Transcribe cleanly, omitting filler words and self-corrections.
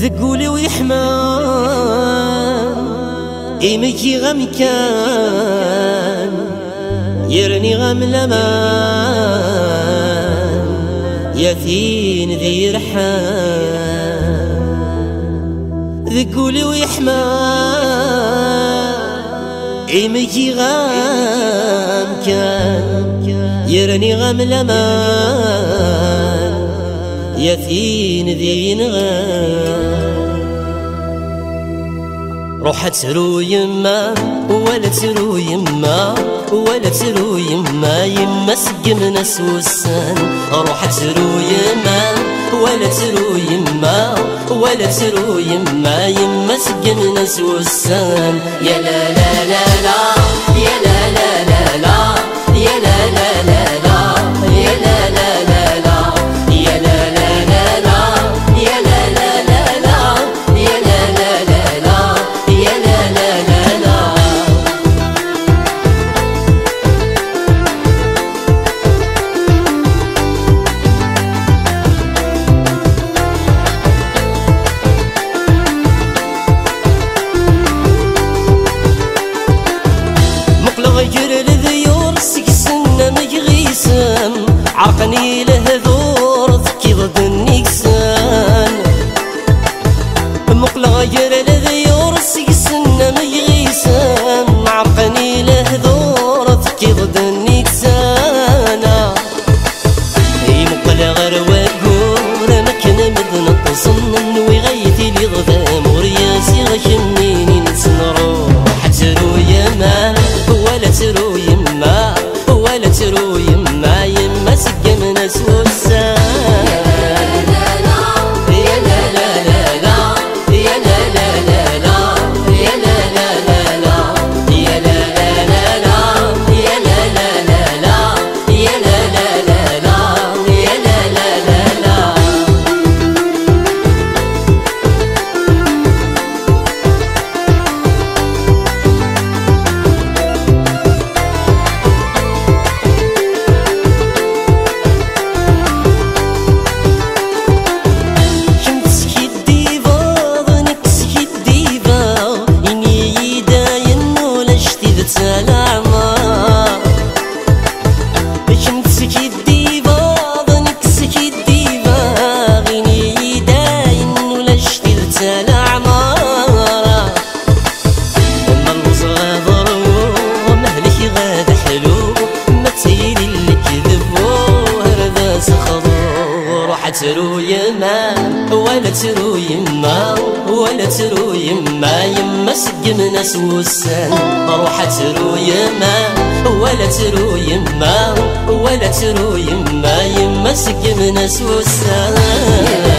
ذقولي ويحمان إيمكي غم كان يرني غم لمان يثين ذي رحان ذقولي ويحمان إيمكي غم كان يرني غم لمان يثين ذي نغان روح ترو يما ولا ترو يما ولا ترو يما يما سقمنا سوسان روح ترو يما ولا ترو يما ولا ترو يما يما سقمنا سوسان يا لا لا لا لا يا لا لا لا لا يا لا لا لا لا يا لا لا لا لا يا لا لا لا لا يا لا لا لا لا يا لا لا لا لا يا لا لا لا لا مقلغ يجري الذيور سكسنا مجغيسام عرقني له ذور ذكي ضد النكسان مقلغ يجري الذيور سكسنا مجغيسام عرقني له ذور ذكي ضد النكسان اي مقلغ رواقور مكن مذن التصنن وغيثي لي ضذام ورياسي غشميني نسنرو حترو يما ولا ترو يما ولا ترو يما يما سقمنا سوسان يا لا لا لا لا يا لا لا لا لا يا لا لا لا لا يا لا لا لا لا يا لا لا لا لا يا لا لا لا لا يا لا لا لا لا ترو يما ولا ترو يما ولا ترو يما يما سقمنا سوسان روح ترو يما ولا ترو يما ولا ترو يما يما سقمنا سوسان